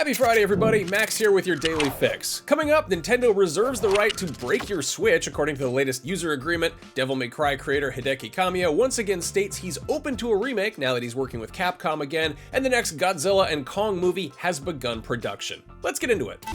Happy Friday, everybody. Max here with your daily fix. Coming up, Nintendo reserves the right to break your Switch, according to the latest user agreement. Devil May Cry creator Hideki Kamiya once again states he's open to a remake now that he's working with Capcom again, and the next Godzilla and Kong movie has begun production. Let's get into it.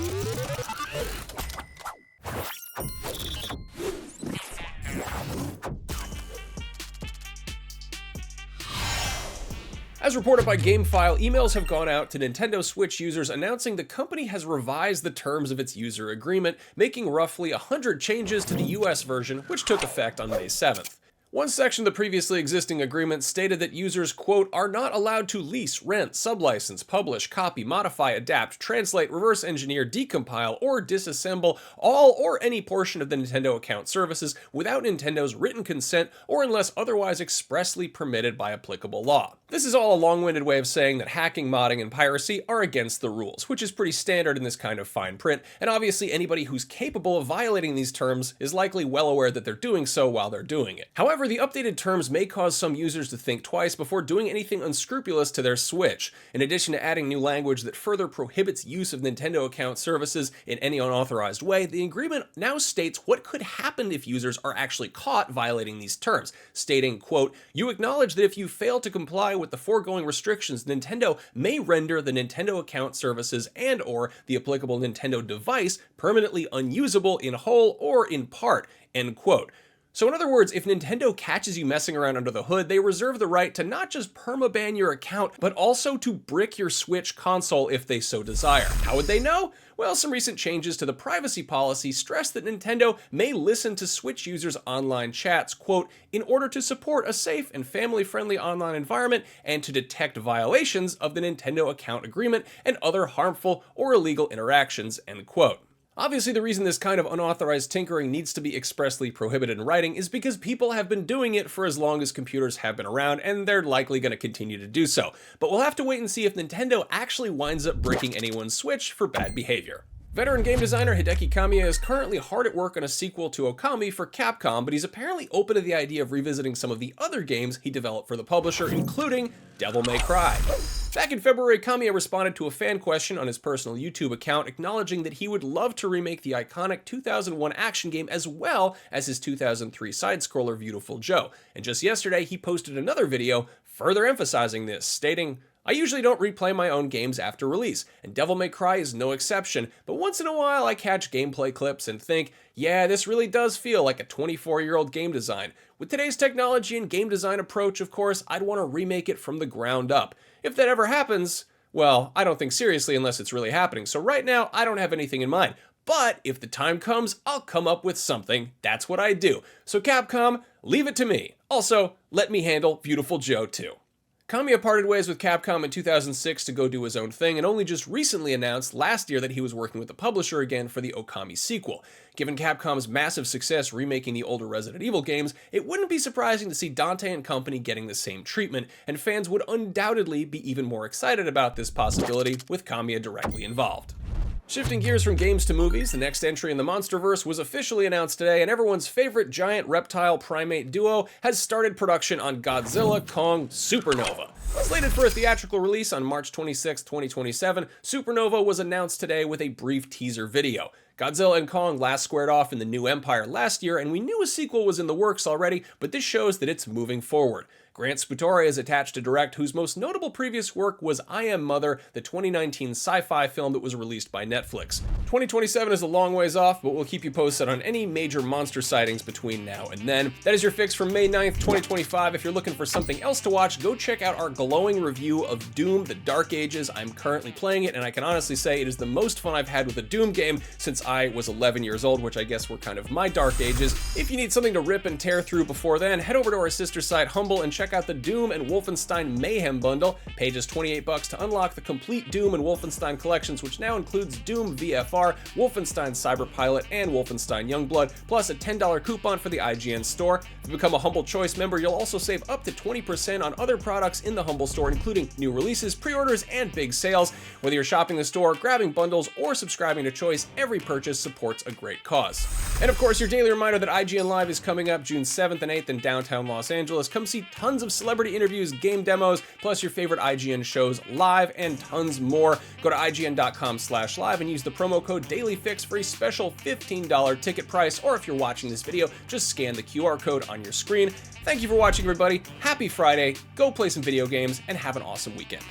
As reported by GameFile, emails have gone out to Nintendo Switch users announcing the company has revised the terms of its user agreement, making roughly 100 changes to the US version, which took effect on May 7th. One section of the previously existing agreement stated that users, quote, are not allowed to lease, rent, sublicense, publish, copy, modify, adapt, translate, reverse engineer, decompile, or disassemble all or any portion of the Nintendo account services without Nintendo's written consent or unless otherwise expressly permitted by applicable law. This is all a long-winded way of saying that hacking, modding, and piracy are against the rules, which is pretty standard in this kind of fine print, and obviously anybody who's capable of violating these terms is likely well aware that they're doing so while they're doing it. However, the updated terms may cause some users to think twice before doing anything unscrupulous to their Switch. In addition to adding new language that further prohibits use of Nintendo account services in any unauthorized way, the agreement now states what could happen if users are actually caught violating these terms, stating, quote, you acknowledge that if you fail to comply with the foregoing restrictions, Nintendo may render the Nintendo account services and/or the applicable Nintendo device permanently unusable in whole or in part, end quote. So in other words, if Nintendo catches you messing around under the hood, they reserve the right to not just permaban your account, but also to brick your Switch console if they so desire. How would they know? Well, some recent changes to the privacy policy stress that Nintendo may listen to Switch users' online chats, quote, in order to support a safe and family-friendly online environment and to detect violations of the Nintendo account agreement and other harmful or illegal interactions, end quote. Obviously, the reason this kind of unauthorized tinkering needs to be expressly prohibited in writing is because people have been doing it for as long as computers have been around, and they're likely going to continue to do so. But we'll have to wait and see if Nintendo actually winds up bricking anyone's Switch for bad behavior. Veteran game designer Hideki Kamiya is currently hard at work on a sequel to Okami for Capcom, but he's apparently open to the idea of revisiting some of the other games he developed for the publisher, including Devil May Cry. Back in February, Kamiya responded to a fan question on his personal YouTube account, acknowledging that he would love to remake the iconic 2001 action game as well as his 2003 side-scroller Beautiful Joe. And just yesterday, he posted another video further emphasizing this, stating, I usually don't replay my own games after release, and Devil May Cry is no exception, but once in a while I catch gameplay clips and think, yeah, this really does feel like a 24-year-old game design. With today's technology and game design approach, of course, I'd want to remake it from the ground up. If that ever happens, well, I don't think seriously unless it's really happening, so right now I don't have anything in mind. But if the time comes, I'll come up with something. That's what I do. So Capcom, leave it to me. Also, let me handle Beautiful Joe too. Kamiya parted ways with Capcom in 2006 to go do his own thing and only just recently announced last year that he was working with the publisher again for the Okami sequel. Given Capcom's massive success remaking the older Resident Evil games, it wouldn't be surprising to see Dante and company getting the same treatment, and fans would undoubtedly be even more excited about this possibility with Kamiya directly involved. Shifting gears from games to movies, the next entry in the Monsterverse was officially announced today, and everyone's favorite giant reptile primate duo has started production on Godzilla Kong Supernova. Slated for a theatrical release on March 26, 2027, Supernova was announced today with a brief teaser video. Godzilla and Kong last squared off in the New Empire last year, and we knew a sequel was in the works already, but this shows that it's moving forward. Grant Sputore is attached to direct, whose most notable previous work was I Am Mother, the 2019 sci-fi film that was released by Netflix. 2027 is a long ways off, but we'll keep you posted on any major monster sightings between now and then. That is your fix for May 9th, 2025. If you're looking for something else to watch, go check out our glowing review of Doom: The Dark Ages. I'm currently playing it, and I can honestly say it is the most fun I've had with a Doom game since I was 11 years old, which I guess were kind of my dark ages. If you need something to rip and tear through before then, head over to our sister site Humble and check out the Doom and Wolfenstein Mayhem bundle. Pay just $28 to unlock the complete Doom and Wolfenstein collections, which now includes Doom VFR, Wolfenstein Cyberpilot, and Wolfenstein Youngblood, plus a $10 coupon for the IGN store. If you become a Humble Choice member, you'll also save up to 20% on other products in the Humble store, including new releases, pre-orders, and big sales. Whether you're shopping the store, grabbing bundles, or subscribing to Choice, every purchase supports a great cause. And of course, your daily reminder that IGN Live is coming up June 7th and 8th in downtown Los Angeles. Come see tons of celebrity interviews, game demos, plus your favorite IGN shows live and tons more. Go to IGN.com/live and use the promo code DailyFix for a special $15 ticket price, or if you're watching this video, just scan the QR code on your screen. Thank you for watching, everybody. Happy Friday, go play some video games, and have an awesome weekend.